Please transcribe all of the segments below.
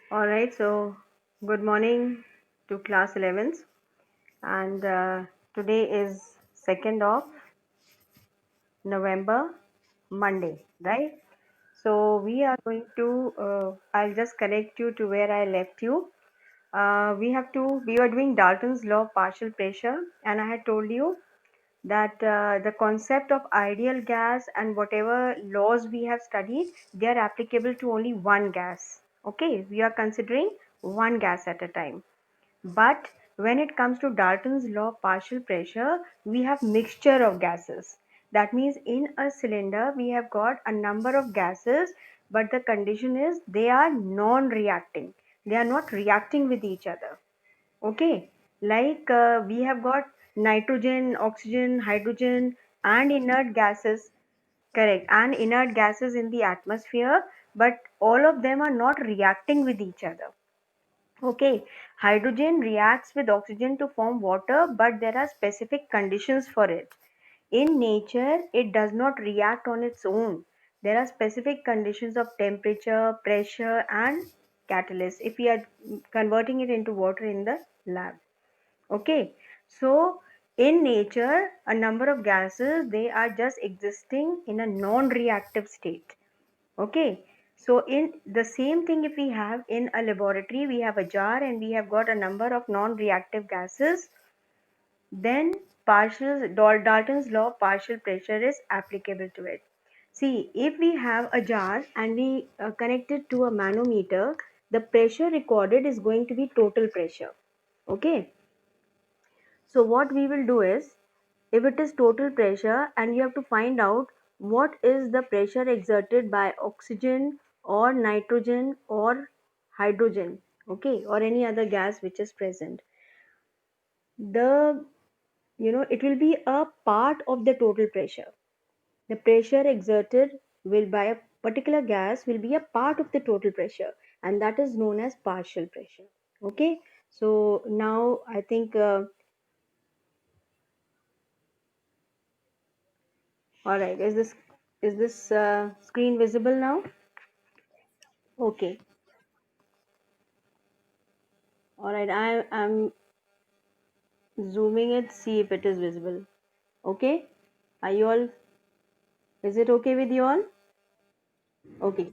All right, so good morning to class 11s, and today is 2nd of November, Monday, right? So we are going to, I'll just connect you to where I left you. We were doing Dalton's law of partial pressure, and I had told you that the concept of ideal gas and whatever laws we have studied, they are applicable to only one gas. Okay, we are considering one gas at a time. But when it comes to Dalton's law of partial pressure, we have mixture of gases. That means in a cylinder, we have got a number of gases, but the condition is they are non-reacting. They are not reacting with each other. Okay, like we have got nitrogen, oxygen, hydrogen, and inert gases. Correct, and inert gases in the atmosphere, but all of them are not reacting with each other. Okay, hydrogen reacts with oxygen to form water, but there are specific conditions for it. In nature, it does not react on its own. There are specific conditions of temperature, pressure, and catalyst if we are converting it into water in the lab. Okay, so in nature, a number of gases they are just existing in a non-reactive state. Okay, so in the same thing, if we have in a laboratory, we have a jar and we have got a number of non-reactive gases, then Dalton's law of partial pressure is applicable to it. See, if we have a jar and we connect it to a manometer, the pressure recorded is going to be total pressure. Okay, so what we will do is, if it is total pressure and you have to find out what is the pressure exerted by oxygen or nitrogen or hydrogen, okay, or any other gas which is present, the it will be a part of the total pressure. The pressure exerted will by a particular gas will be a part of the total pressure, and that is known as partial pressure. Okay, so now I think all right, is this screen visible now? Okay, all right, I'm zooming it, see if it is visible. Okay, are you all, is it okay with you all? Okay,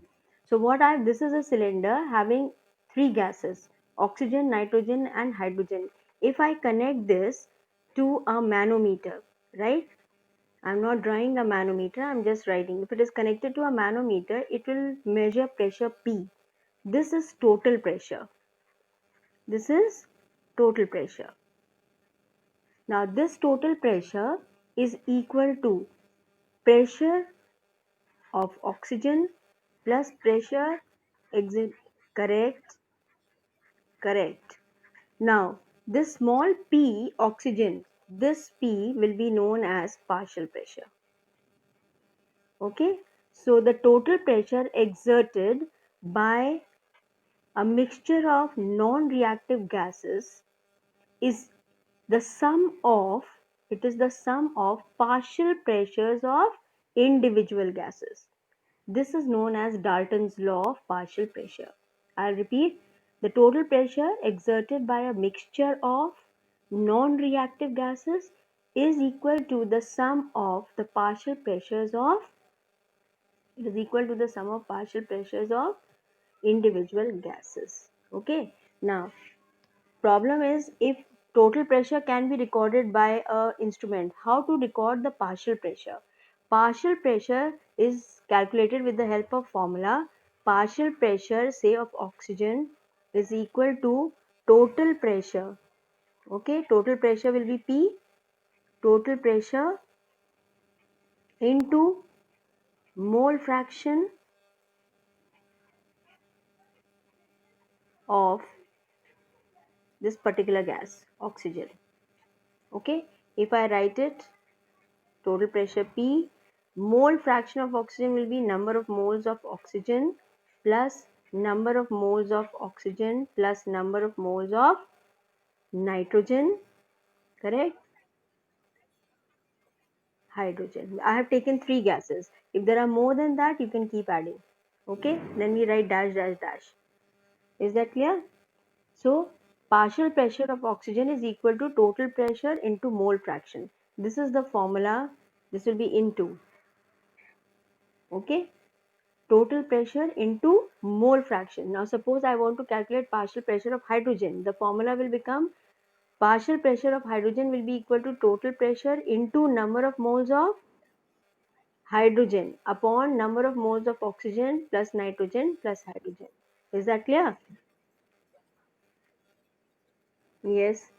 so this is a cylinder having three gases, oxygen, nitrogen, and hydrogen. If I connect this to a manometer, right? I'm not drawing a manometer, I'm just writing. If it is connected to a manometer, it will measure pressure P. This is total pressure. This is total pressure. Now this total pressure is equal to pressure of oxygen plus pressure exit. Correct, correct. Now this small p oxygen, this p will be known as partial pressure. Okay, so the total pressure exerted by a mixture of non-reactive gases is the sum of it is the sum of partial pressures of individual gases. This is known as Dalton's law of partial pressure. I'll repeat, the total pressure exerted by a mixture of non-reactive gases is equal to the sum of the partial pressures of it is equal to the sum of partial pressures of individual gases. Okay, now problem is, if total pressure can be recorded by a instrument, how to record the partial pressure? Partial pressure is calculated with the help of formula. Partial pressure, say of oxygen, is equal to total pressure. Okay, total pressure will be P, total pressure into mole fraction of this particular gas, oxygen. Okay, if I write it, total pressure P, mole fraction of oxygen will be number of moles of oxygen plus number of moles of oxygen plus number of moles of nitrogen, correct? Hydrogen. I have taken three gases. If there are more than that, you can keep adding. Okay, then we write dash dash dash. Is that clear? So partial pressure of oxygen is equal to total pressure into mole fraction. This is the formula. This will be into, okay, total pressure into mole fraction. Now suppose I want to calculate partial pressure of hydrogen. The formula will become partial pressure of hydrogen will be equal to total pressure into number of moles of hydrogen upon number of moles of oxygen plus nitrogen plus hydrogen. Is that clear? Yes.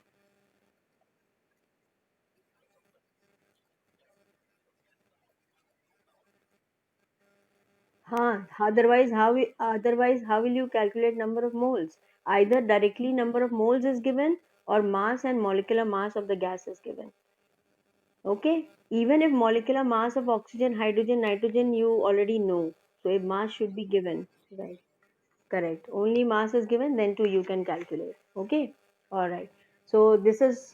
Otherwise how will you calculate number of moles? Either directly number of moles is given or mass and molecular mass of the gas is given. Okay? Even if molecular mass of oxygen, hydrogen, nitrogen you already know. So a mass should be given. Right. Correct. Only mass is given, then too you can calculate. Okay. All right. So this is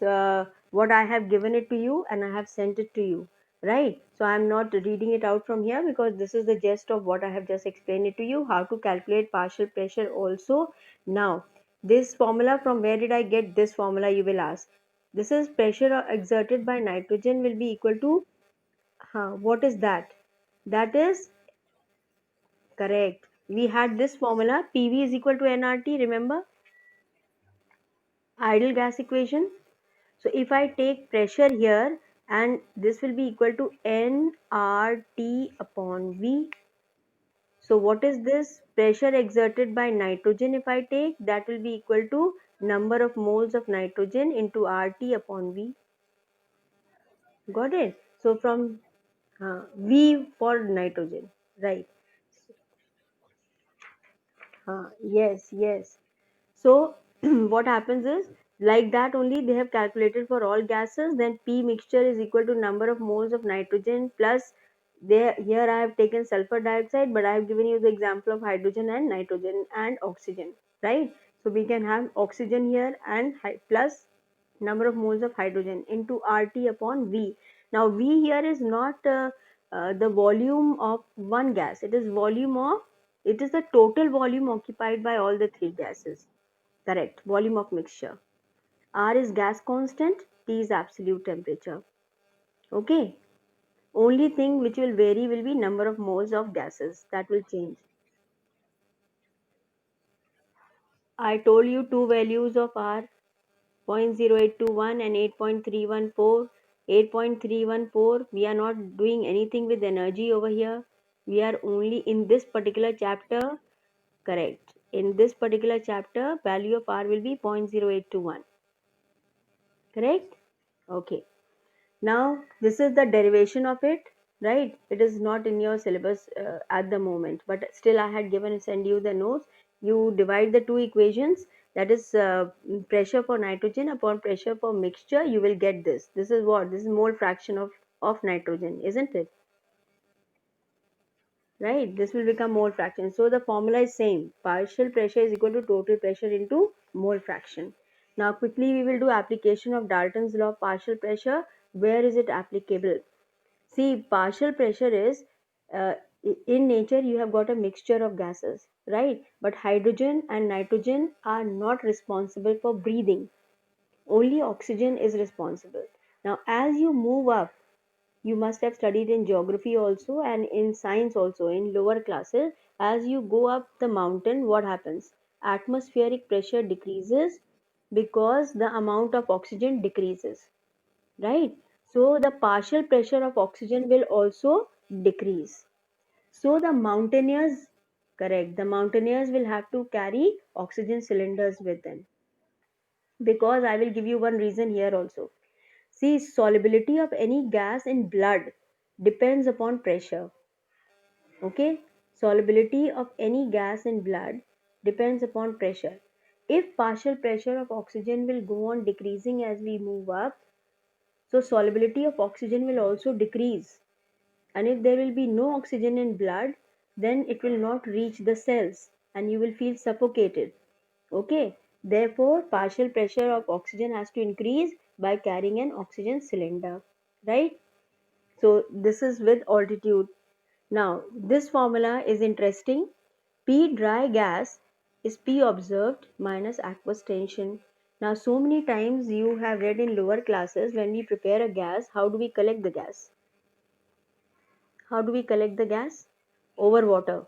what I have given it to you and I have sent it to you. Right. So I'm not reading it out from here because this is the gist of what I have just explained it to you. How to calculate partial pressure also. Now, this formula, from where did I get this formula, you will ask. This is pressure exerted by nitrogen will be equal to, what is that? That is correct. We had this formula PV is equal to nRT, remember? Ideal gas equation. So if I take pressure here and this will be equal to nRT upon V. So what is this? Pressure exerted by nitrogen, if I take, that will be equal to number of moles of nitrogen into RT upon V. Got it? So from V for nitrogen, right? Yes, yes. So what happens is, like that only they have calculated for all gases. Then P mixture is equal to number of moles of nitrogen plus, there here I have taken sulfur dioxide, but I have given you the example of hydrogen and nitrogen and oxygen, right? So we can have oxygen here and plus number of moles of hydrogen into RT upon V. Now V here is not the volume of one gas. It is the total volume occupied by all the three gases. Correct. Volume of mixture. R is gas constant. T is absolute temperature. Okay. Only thing which will vary will be number of moles of gases. That will change. I told you two values of R, 0.0821 and 8.314. 8.314, we are not doing anything with energy over here. We are only in this particular chapter. Correct. In this particular chapter, value of R will be 0.0821. Correct? Okay. Now, this is the derivation of it, right? It is not in your syllabus at the moment, but still I had given send you the notes. You divide the two equations, that is pressure for nitrogen upon pressure for mixture, you will get this. This is what? This is mole fraction of nitrogen, isn't it? Right? This will become mole fraction. So the formula is same. Partial pressure is equal to total pressure into mole fraction. Now quickly we will do application of Dalton's law of partial pressure. Where is it applicable? See, partial pressure is, uh, in nature you have got a mixture of gases, right? But hydrogen and nitrogen are not responsible for breathing. Only oxygen is responsible. Now, as you move up, you must have studied in geography also and in science also in lower classes. As you go up the mountain, what happens? Atmospheric pressure decreases because the amount of oxygen decreases, right? So the partial pressure of oxygen will also decrease. So the mountaineers, correct, the mountaineers will have to carry oxygen cylinders with them. Because I will give you one reason here also. See, solubility of any gas in blood depends upon pressure. Okay? Solubility of any gas in blood depends upon pressure. If partial pressure of oxygen will go on decreasing as we move up, so solubility of oxygen will also decrease. And if there will be no oxygen in blood, then it will not reach the cells and you will feel suffocated. Okay? Therefore, partial pressure of oxygen has to increase by carrying an oxygen cylinder. Right? So this is with altitude. Now, this formula is interesting. P dry gas is P observed minus aqueous tension. Now, so many times you have read in lower classes, when we prepare a gas, how do we collect the gas? How do we collect the gas? Over water,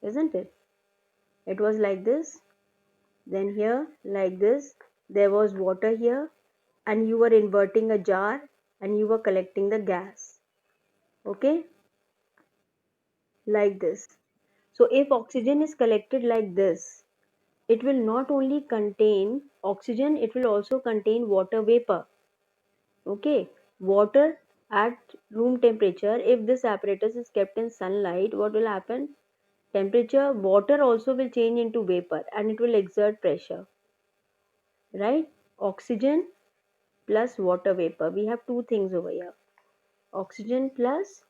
isn't it? It was like this, then here, like this. There was water here, and you were inverting a jar and you were collecting the gas. Okay, like this. So, if oxygen is collected like this, it will not only contain oxygen, it will also contain water vapor. Okay, water at room temperature, if this apparatus is kept in sunlight, what will happen? Temperature, water also will change into vapor and it will exert pressure, right? Oxygen plus water vapor. We have two things over here, oxygen plus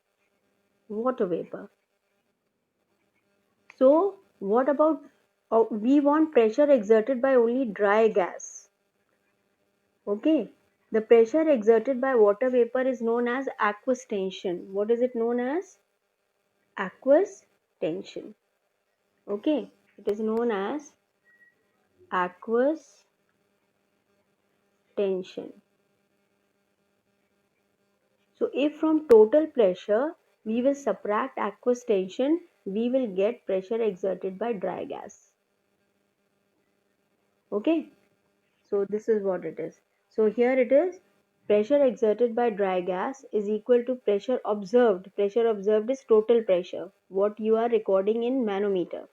water vapor. So, what about we want pressure exerted by only dry gas. Okay, the pressure exerted by water vapor is known as aqueous tension. What is it known as? Aqueous tension. Okay, it is known as aqueous tension. So if from total pressure we will subtract aqueous tension, we will get pressure exerted by dry gas. Okay, so this is what it is. So here it is, pressure exerted by dry gas is equal to pressure observed. Pressure observed is total pressure, what you are recording in manometer,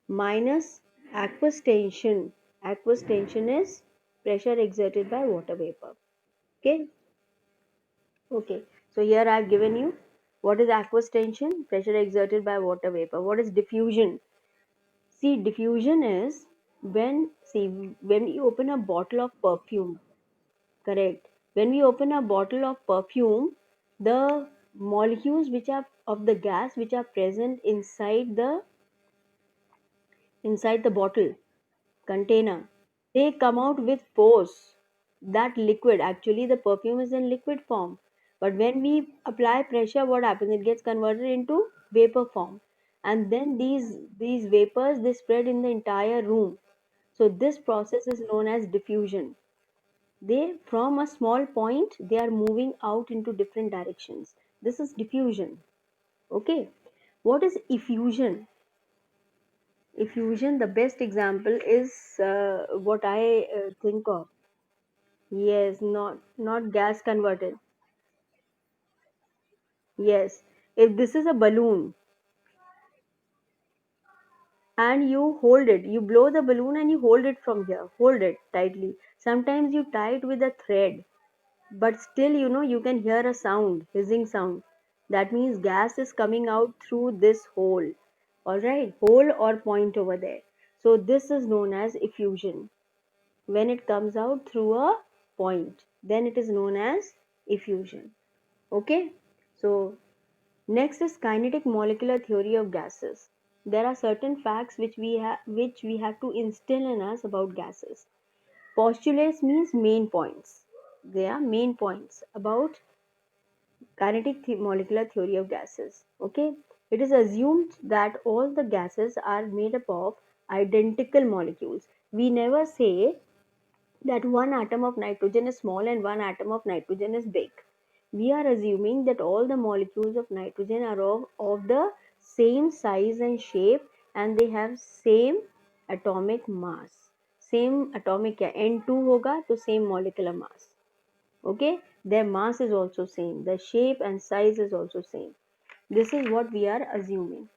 minus aqueous tension. Aqueous tension is pressure exerted by water vapor. Okay, okay. So here I have given you what is aqueous tension, pressure exerted by water vapor. What is diffusion? See, diffusion is when you open a bottle of perfume. Correct. When we open a bottle of perfume, the molecules which are of the gas which are present inside the bottle container, they come out with force. That liquid, actually the perfume is in liquid form, but when we apply pressure, what happens? It gets converted into vapor form, and then these vapors, they spread in the entire room. So this process is known as diffusion. They, from a small point, they are moving out into different directions. This is diffusion. Okay, what is effusion? Effusion, the best example is what I think of. Yes, not gas converted. Yes, if this is a balloon and you hold it, you blow the balloon and you hold it from here, hold it tightly. Sometimes you tie it with a thread, but still, you can hear a sound, hissing sound. That means gas is coming out through this hole. All right, hole or point over there. So this is known as effusion. When it comes out through a point, then it is known as effusion. Okay, so next is kinetic molecular theory of gases. There are certain facts which we have to instill in us about gases. Postulates means main points. They are main points about kinetic molecular theory of gases. Okay, it is assumed that all the gases are made up of identical molecules. We never say that one atom of nitrogen is small and one atom of nitrogen is big. We are assuming that all the molecules of nitrogen are of the same size and shape, and they have same atomic mass. Same atomic, N2 होगा तो same molecular mass. Okay, their mass is also same, the shape and size is also same. This is what we are assuming.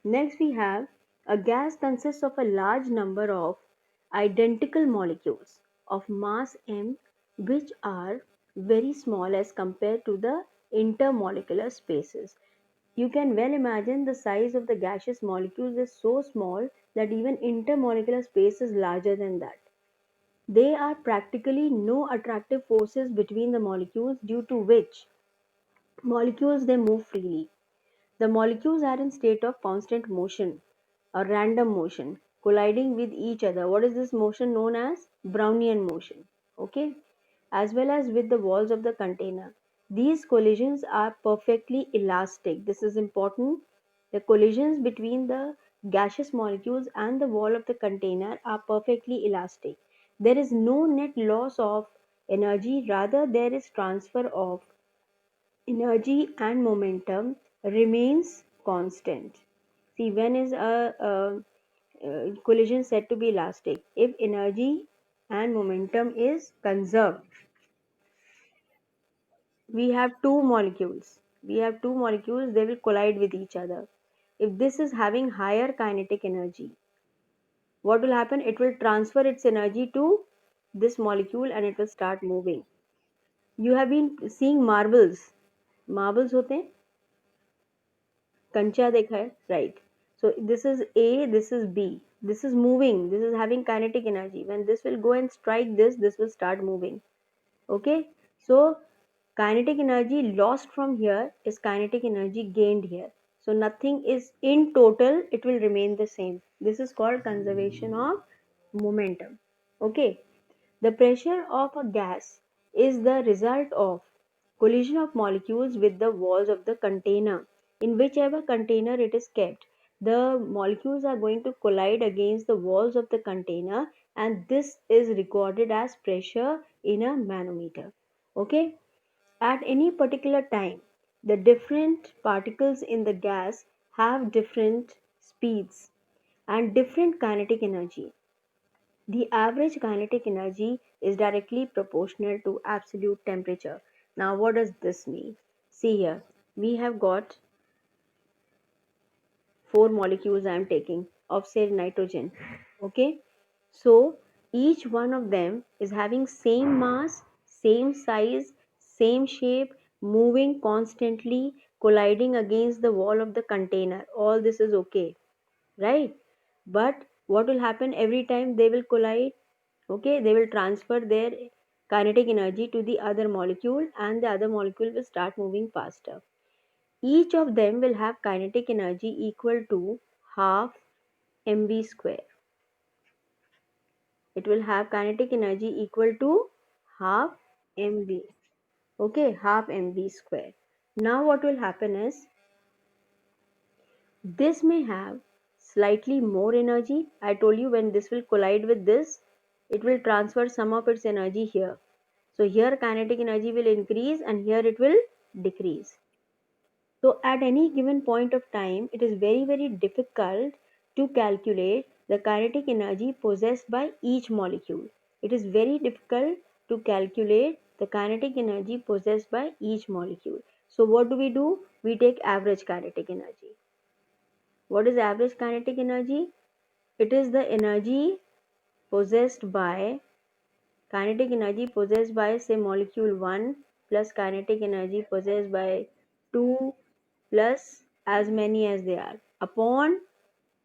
Next we have, a gas consists of a large number of identical molecules of mass m, which are very small as compared to the intermolecular spaces. You can well imagine the size of the gaseous molecules is so small that even intermolecular space is larger than that. There are practically no attractive forces between the molecules, due to which molecules, they move freely. The molecules are in state of constant motion or random motion, colliding with each other. What is this motion known as? Brownian motion. Okay, as well as with the walls of the container. These collisions are perfectly elastic. This is important. The collisions between the gaseous molecules and the wall of the container are perfectly elastic. There is no net loss of energy, rather, there is transfer of energy and momentum remains constant. See, when is a collision said to be elastic? If energy and momentum is conserved. We have two molecules, they will collide with each other. If this is having higher kinetic energy, what will happen? It will transfer its energy to this molecule and it will start moving. You have been seeing marbles होते हैं, कंचा देखा है, right? So this is A, this is B, this is moving, this is having kinetic energy. When this will go and strike this will start moving. Okay, so kinetic energy lost from here is kinetic energy gained here. So nothing is in total, it will remain the same. This is called conservation of momentum. Okay, the pressure of a gas is the result of collision of molecules with the walls of the container. In whichever container it is kept, the molecules are going to collide against the walls of the container, and this is recorded as pressure in a manometer. Okay? At any particular time, the different particles in the gas have different speeds and different kinetic energy. The average kinetic energy is directly proportional to absolute temperature. Now, what does this mean? See here, we have got four molecules I am taking of say nitrogen. Okay, so each one of them is having same mass, same size, same shape, moving constantly, colliding against the wall of the container. All this is okay, right? But what will happen every time they will collide? Okay, they will transfer their kinetic energy to the other molecule and the other molecule will start moving faster. Each of them will have kinetic energy equal to half mv square. It will have kinetic energy equal to half mv. Okay, half mv square. Now what will happen is this may have slightly more energy. I told you when this will collide with this, it will transfer some of its energy here. So here kinetic energy will increase and here it will decrease. So at any given point of time, it is very difficult to calculate the kinetic energy possessed by each molecule. It is very difficult to calculate the kinetic energy possessed by each molecule. So what do? We take average kinetic energy. What is average kinetic energy? It is the possessed by kinetic energy possessed by say molecule 1 plus kinetic energy possessed by 2 plus as many as they are upon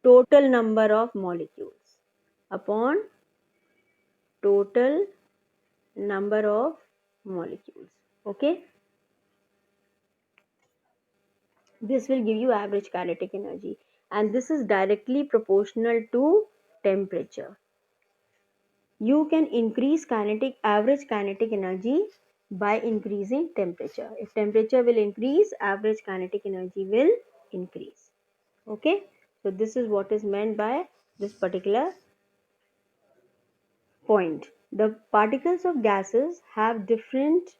total number of molecules, upon total number of molecules. Okay, this will give you average kinetic energy and this is directly proportional to temperature. You can increase average kinetic energy by increasing temperature. If temperature will increase, average kinetic energy will increase. Okay, so this is what is meant by this particular point. The particles of gases have different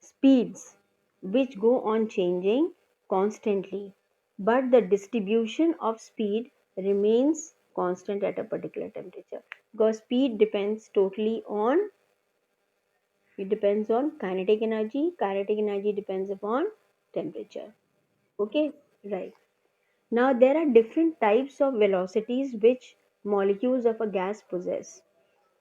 speeds which go on changing constantly, but the distribution of speed remains constant at a particular temperature because speed depends totally on kinetic energy. Kinetic energy depends upon temperature. Okay, right. Now there are different types of velocities which molecules of a gas possess.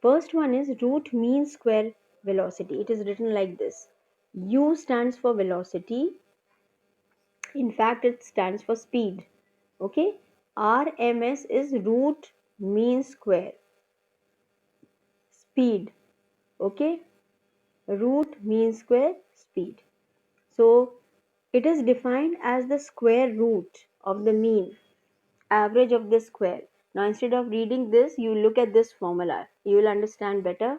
First one is root mean square velocity. It is written like this. U stands for velocity. In fact, it stands for speed. Okay. RMS is root mean square speed. Okay. Root mean square speed. So it is defined as the square root of the mean average of the square. Now instead of reading this, you look at this formula. You will understand better.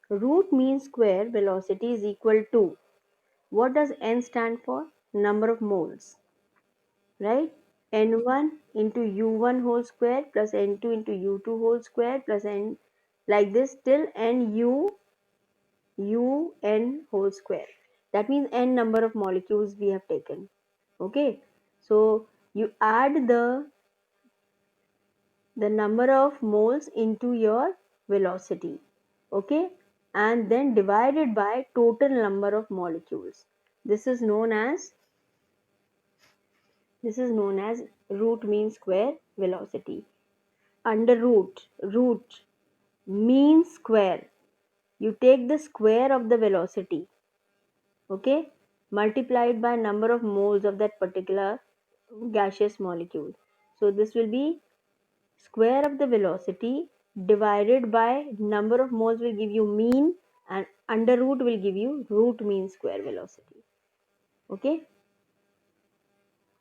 Root mean square velocity is equal to, what does N stand for? Number of moles, right? n1 into u1 whole square plus n2 into u2 whole square plus n, like this till n whole square. That means n number of molecules we have taken. Okay, so you add the number of moles into your velocity. Okay, and then divide it by total number of molecules. This is known as root mean square velocity. Under root mean square, you take the square of the velocity, okay, multiplied by number of moles of that particular gaseous molecule. So this will be square of the velocity divided by number of moles will give you mean, and under root will give you root mean square velocity. Okay,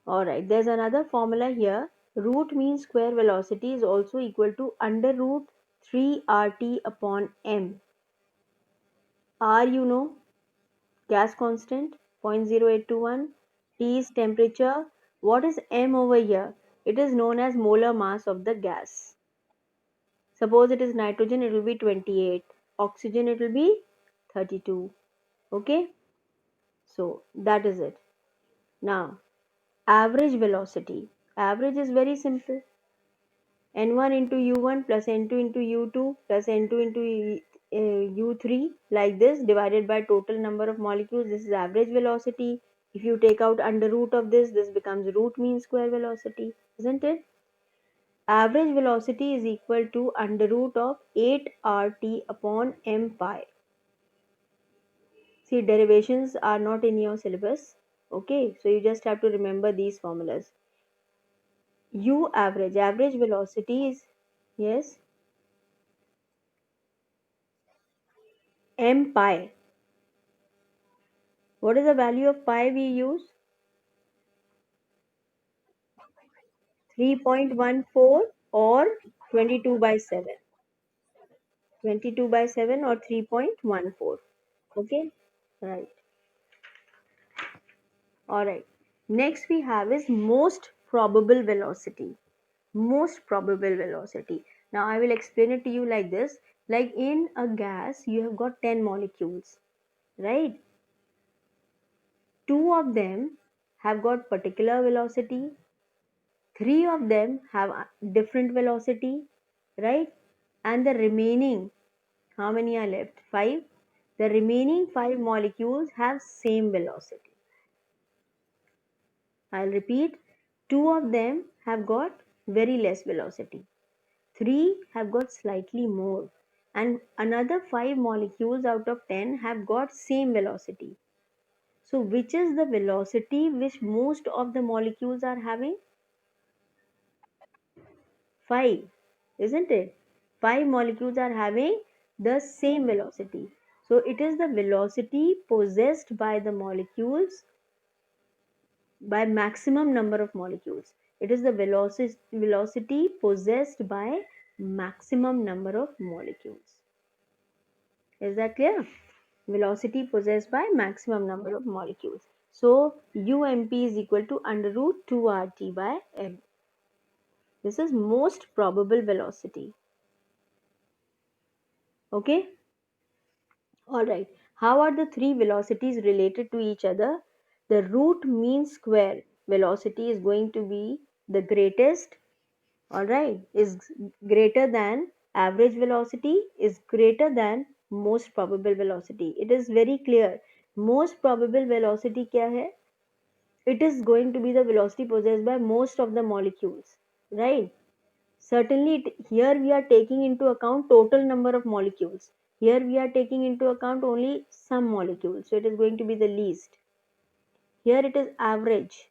all right, there's another formula here. Root mean square velocity is also equal to under root 3 RT upon m. R, you know, gas constant 0.0821. T is temperature. What is m over here? It is known as molar mass of the gas. Suppose it is nitrogen, it will be 28. Oxygen, it will be 32. Okay, so that is it. Now, average velocity. Average is very simple. N1 into U1 plus N2 into U2 plus N2 into U3, like this, divided by total number of molecules. This is average velocity. If you take out under root of this becomes root mean square velocity, isn't it? Average velocity is equal to under root of 8 RT upon m pi. See, derivations are not in your syllabus. Okay, so you just have to remember these formulas. U average velocity is, yes, m pi. What is the value of pi we use? 3.14 or 22 by 7. 22 by 7 or 3.14. Okay, right. All right. Next we have is most probable velocity. Most probable velocity. Now I will explain it to you like this. Like in a gas, you have got 10 molecules, right? Two of them have got particular velocity, three of them have a different velocity, right? And the remaining, how many are left? Five. The remaining five molecules have same velocity. I'll repeat. Two of them have got very less velocity. Three have got slightly more. And another five molecules out of 10 have got same velocity. So which is the velocity which most of the molecules are having? 5, isn't it? 5 molecules are having the same velocity. So it is the velocity possessed by the molecules by maximum number of molecules. It is the velocity possessed by maximum number of molecules. Is that clear? Velocity possessed by maximum number of molecules. So UMP is equal to under root 2 RT by M. This is most probable velocity. Okay. All right. How are the three velocities related to each other? The root mean square velocity is going to be the greatest, all right, is greater than average velocity, is greater than most probable velocity. It is very clear. Most probable velocity kya hai? It is going to be the velocity possessed by most of the molecules, right? Certainly, here we are taking into account total number of molecules. Here we are taking into account only some molecules, so it is going to be the least. Here it is average.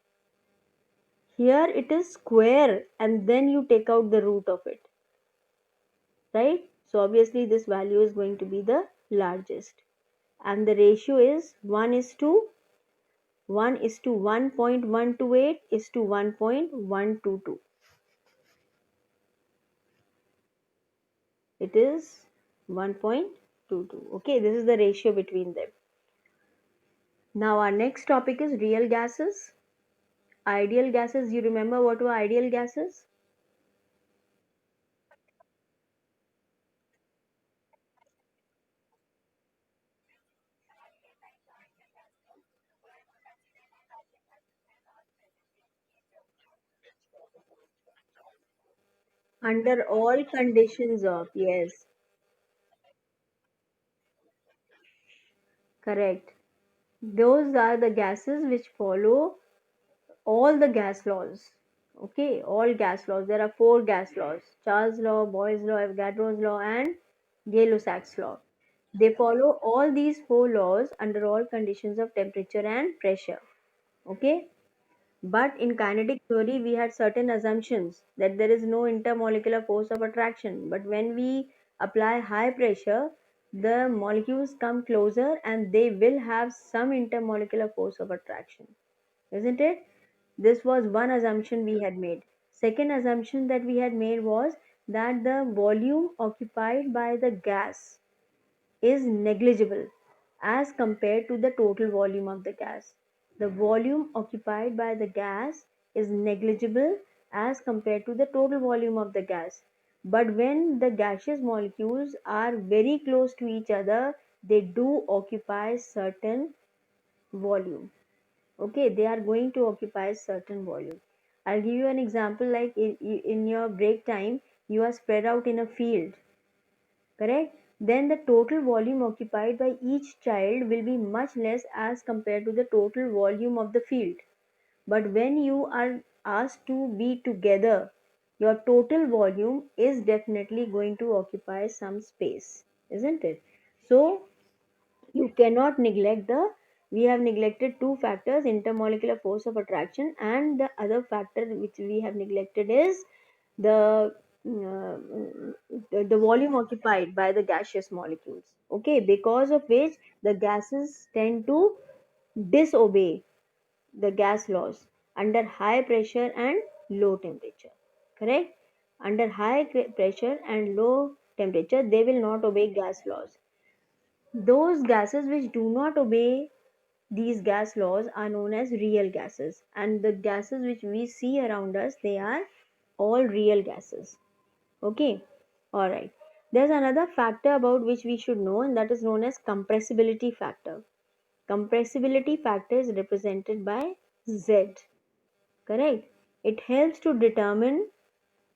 Here it is square, and then you take out the root of it, right? So obviously this value is going to be the largest, and the ratio is 1 is to 1.128 is to 1.122. It is 1.22. Okay, this is the ratio between them. Now our next topic is real gases. Ideal gases, you remember what were ideal gases? Under all conditions of, yes, correct. Those are the gases which follow all the gas laws. Okay, all gas laws. There are four gas laws: Charles' law, Boyle's law, Avogadro's law, and Gay-Lussac's law. They follow all these four laws under all conditions of temperature and pressure. Okay, but in kinetic theory, we had certain assumptions that there is no intermolecular force of attraction. But when we apply high pressure, the molecules come closer and they will have some intermolecular force of attraction, isn't it? This was one assumption we had made. Second assumption that we had made was that the volume occupied by the gas is negligible as compared to the total volume of the gas. The volume occupied by the gas is negligible as compared to the total volume of the gas. But when the gaseous molecules are very close to each other, they do occupy certain volume. Okay, they are going to occupy certain volume. I'll give you an example, like in your break time, you are spread out in a field, correct? Then the total volume occupied by each child will be much less as compared to the total volume of the field. But when you are asked to be together, your total volume is definitely going to occupy some space, isn't it? So you cannot neglect the, we have neglected two factors: intermolecular force of attraction, and the other factor which we have neglected is the the volume occupied by the gaseous molecules. Okay, because of which the gases tend to disobey the gas laws under high pressure and low temperature, correct? Under high pressure and low temperature, they will not obey gas laws. Those gases which do not obey these gas laws are known as real gases, and the gases which we see around us, they are all real gases. Okay, all right. There's another factor about which we should know, and that is known as compressibility factor. Compressibility factor is represented by Z, correct? It helps to determine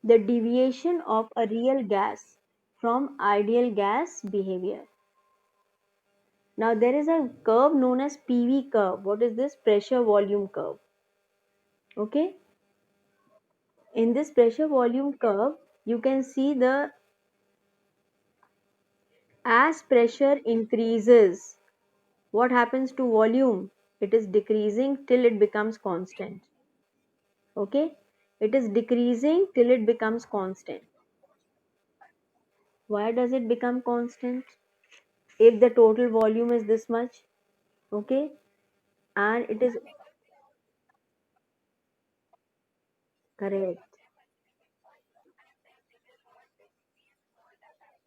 the deviation of a real gas from ideal gas behavior. Now there is a curve known as PV curve. What is this? Pressure volume curve. Okay. In this pressure volume curve, you can see the, as pressure increases, what happens to volume? It is decreasing till it becomes constant. Okay. It is decreasing till it becomes constant. Why does it become constant? If the total volume is this much, okay, and it is correct,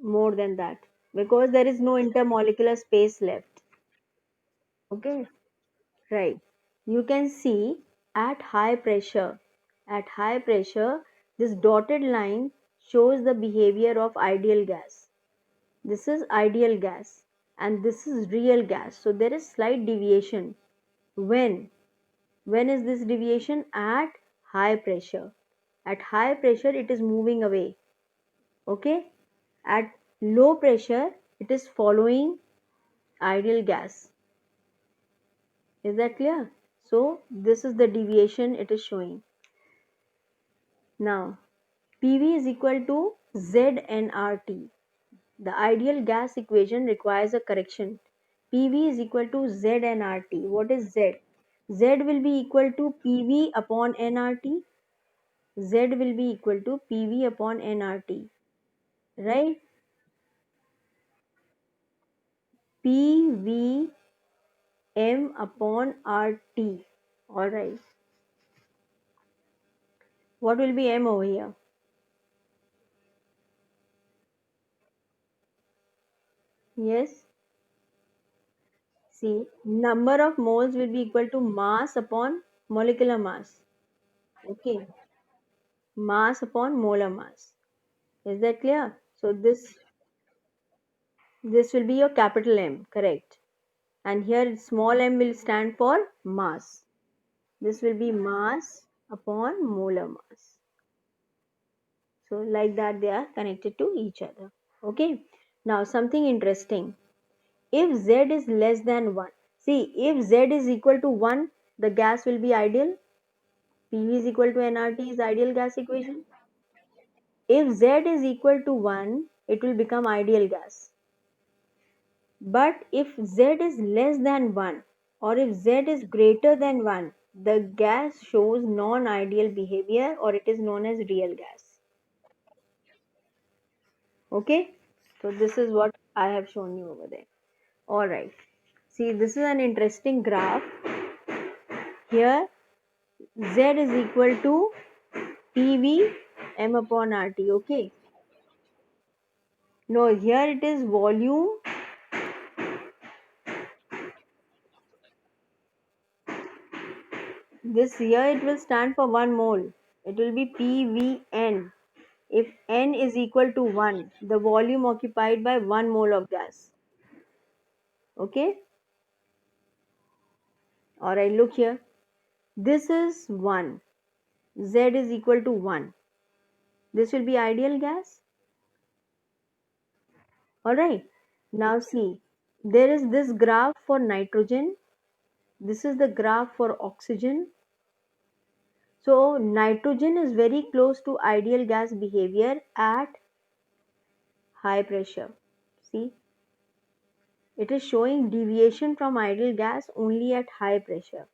more than that, because there is no intermolecular space left. Okay, right. You can see at high pressure, this dotted line shows the behavior of ideal gas. This is ideal gas and this is real gas. So there is slight deviation. When? When is this deviation? At high pressure. At high pressure, it is moving away. Okay? At low pressure, it is following ideal gas. Is that clear? So this is the deviation it is showing. Now PV is equal to ZnRT. The ideal gas equation requires a correction. PV is equal to ZnRT. What is Z? Z will be equal to PV upon nRT. Z will be equal to PV upon nRT. Right? PV M upon RT. Alright. What will be M over here? Yes. See, number of moles will be equal to mass upon molecular mass. Okay, mass upon molar mass. Is that clear? So this will be your capital M, correct? And here small m will stand for mass. This will be mass upon molar mass. So like that they are connected to each other. Okay. Now something interesting. If Z is less than 1, see if Z is equal to 1, the gas will be ideal. PV is equal to nRT is ideal gas equation. If Z is equal to 1, it will become ideal gas. But if Z is less than 1 or if Z is greater than 1, the gas shows non-ideal behavior or it is known as real gas. Okay, so this is what I have shown you over there. All right, see, this is an interesting graph. Here Z is equal to PV M upon RT. Okay, no, here it is volume. This here it will stand for 1 mole. It will be PVN. If N is equal to 1, the volume occupied by 1 mole of gas. Okay, alright, look here. This is 1. Z is equal to 1. This will be ideal gas. Alright, now see, there is this graph for nitrogen. This is the graph for oxygen. So, nitrogen is very close to ideal gas behavior at high pressure. See, it is showing deviation from ideal gas only at high pressure.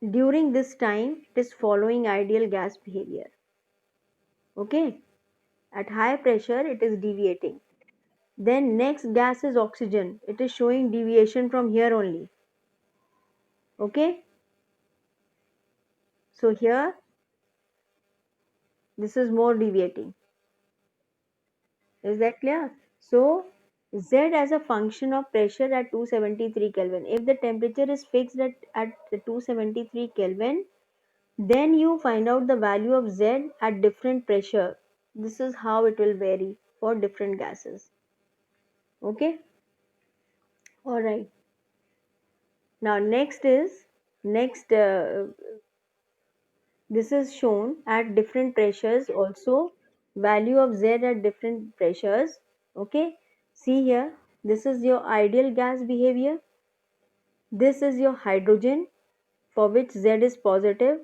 During this time, it is following ideal gas behavior. Okay, at high pressure, it is deviating. Then next gas is oxygen. It is showing deviation from here only. Okay, so here this is more deviating. Is that clear? So Z as a function of pressure at 273 Kelvin. If the temperature is fixed at 273 Kelvin, then you find out the value of Z at different pressure. This is how it will vary for different gases. Okay, all right. Now next this is shown at different pressures also, value of Z at different pressures. Okay, see here, this is your ideal gas behavior. This is your hydrogen for which Z is positive.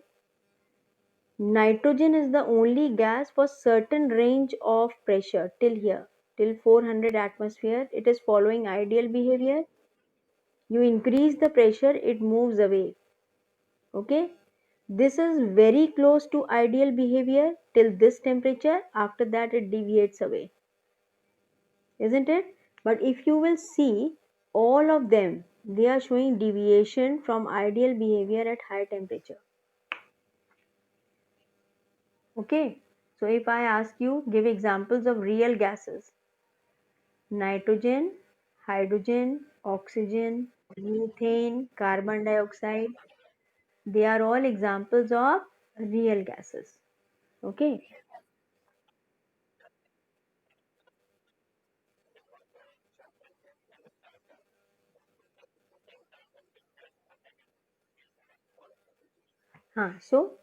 Nitrogen is the only gas for certain range of pressure till here, till 400 atmosphere. It is following ideal behavior. You increase the pressure, it moves away. Okay, this is very close to ideal behavior till this temperature. After that it deviates away, isn't it? But if you will see, all of them, they are showing deviation from ideal behavior at high temperature. Okay, so if I ask you, give examples of real gases: nitrogen, hydrogen, oxygen, methane, carbon dioxide, they are all examples of real gases. Okay, so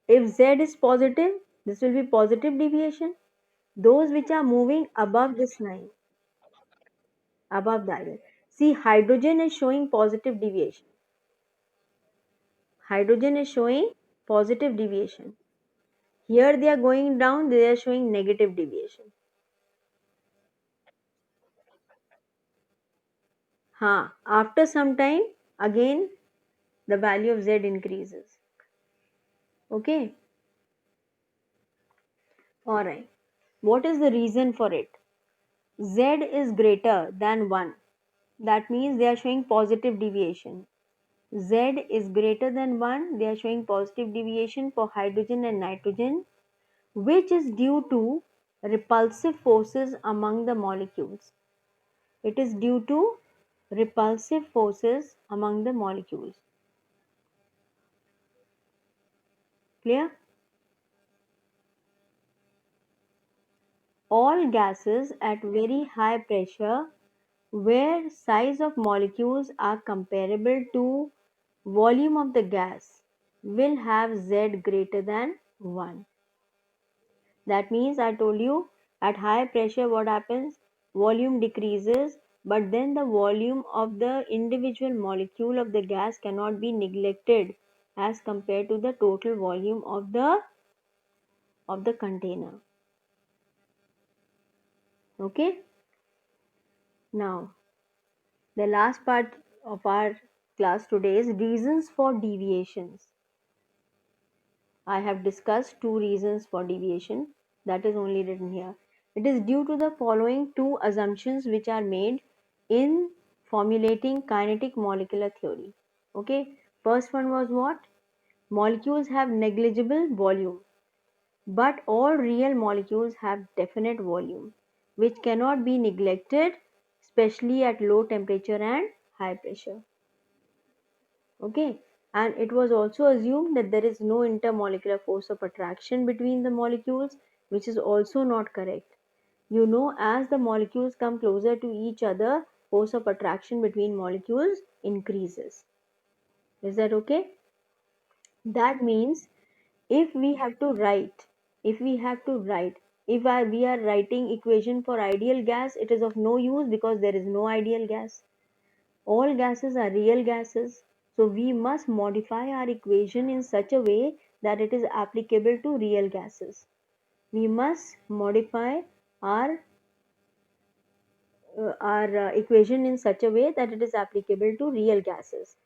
if Z is positive, this will be positive deviation. Those which are moving above this line, above that. See, hydrogen is showing positive deviation. Hydrogen is showing positive deviation. Here they are going down, they are showing negative deviation. After some time, again the value of Z increases. Okay, alright. What is the reason for it? Z is greater than 1. That means they are showing positive deviation. Z is greater than 1, they are showing positive deviation for hydrogen and nitrogen, which is due to repulsive forces among the molecules. It is due to repulsive forces among the molecules. Clear? All gases at very high pressure where size of molecules are comparable to volume of the gas will have Z greater than 1. That means I told you at high pressure what happens? Volume decreases, but then the volume of the individual molecule of the gas cannot be neglected as compared to the total volume of the container. Okay? Now, the last part of our class today is reasons for deviations. I have discussed 2 reasons for deviation, that is only written here. It is due to the following 2 assumptions which are made in formulating kinetic molecular theory. Okay, first one was what? Molecules have negligible volume, but all real molecules have definite volume, which cannot be neglected, especially at low temperature and high pressure. Okay, and it was also assumed that there is no intermolecular force of attraction between the molecules, which is also not correct. You know, as the molecules come closer to each other, force of attraction between molecules increases. Is that okay? That means if we have to write, if we have to write, we are writing equation for ideal gas, it is of no use because there is no ideal gas. All gases are real gases, so we must modify our equation in such a way that it is applicable to real gases. We must modify our equation in such a way that it is applicable to real gases.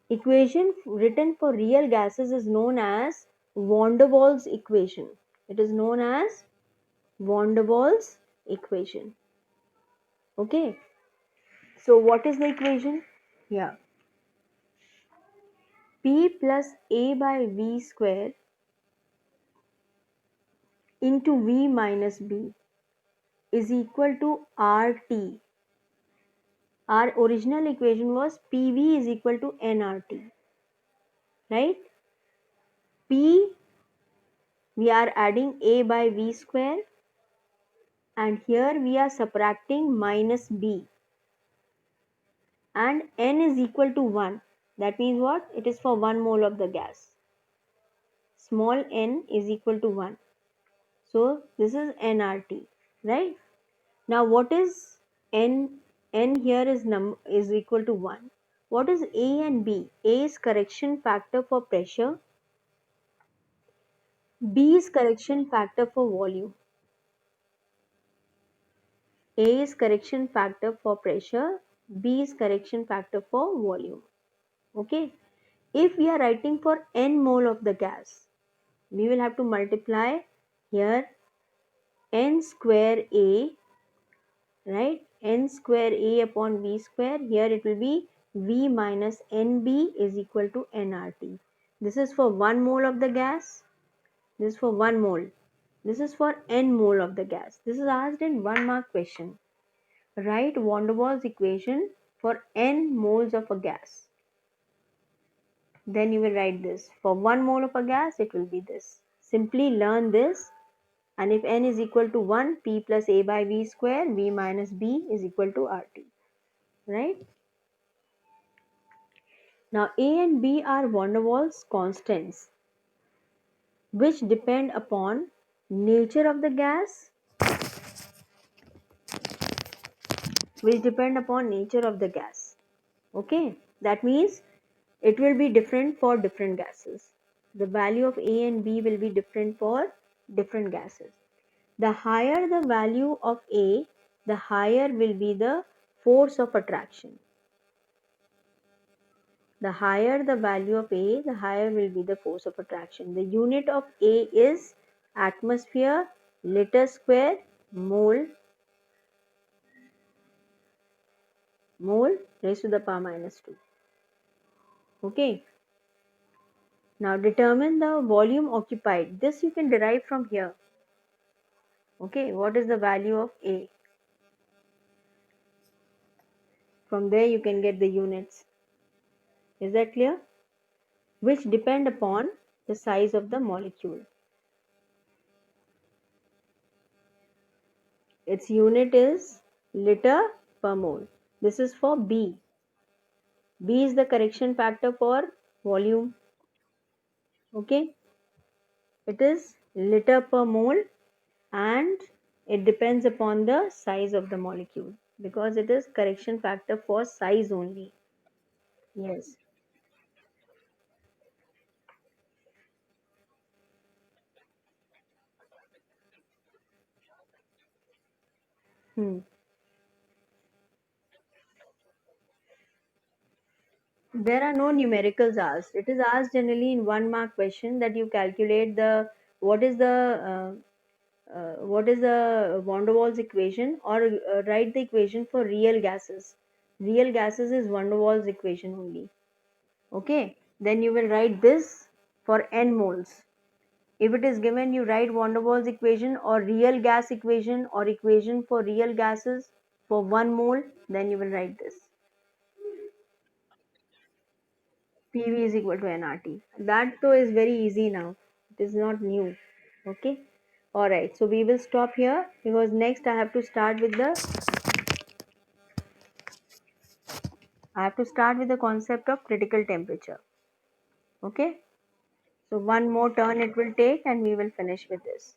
Equation written for real gases is known as van der Waals equation. It is known as van der Waals equation. Okay. So what is the equation? Yeah. P plus A by V square into V minus B is equal to RT. Our original equation was PV is equal to nRT. Right? P, we are adding A by V square, and here we are subtracting minus B, and N is equal to 1. That means what? It is for 1 mole of the gas. Small n is equal to 1. So this is nRT, right? Now what is n? N here is equal to 1. What is A and B? A is correction factor for pressure. B is correction factor for volume. A is correction factor for pressure. B is correction factor for volume. Okay. If we are writing for n mole of the gas, we will have to multiply here n square A, right? N square A upon V square. Here it will be V minus NB is equal to nRT. This is for 1 mole of the gas. This is for 1 mole. This is for n mole of the gas. This is asked in 1 mark question. Write van der Waals equation for n moles of a gas. Then you will write this. For 1 mole of a gas, it will be this. Simply learn this, and if n is equal to 1, P plus A by V square, V minus B is equal to RT. Right? Now A and B are van der Waals constants which depend upon nature of the gas, Okay, that means it will be different for different gases. The value of A and B will be different for different gases. The higher the value of A, the higher will be the force of attraction. The higher the value of A, the higher will be the force of attraction. The unit of A is atmosphere, liter square, mole raised to the power minus 2. Okay. Now determine the volume occupied. This you can derive from here. Okay, what is the value of A? From there you can get the units. Is that clear? Which depend upon the size of the molecule. Its unit is liter per mole. This is for B. B is the correction factor for volume. Okay, it is liter per mole, and it depends upon the size of the molecule because it is correction factor for size only. Yes. Hmm. There are no numericals asked. It is asked generally in 1 mark question that you calculate the what is the van der Waals equation, or write the equation for real gases. Real gases is van der Waals equation only. Okay, then you will write this for n moles. If it is given, you write van der Waals equation or real gas equation or equation for real gases for 1 mole, then you will write this. PV is equal to nRT. That though is very easy now. It is not new. Okay. Alright. So we will stop here because next I have to start with the concept of critical temperature. Okay. So one more turn it will take and we will finish with this.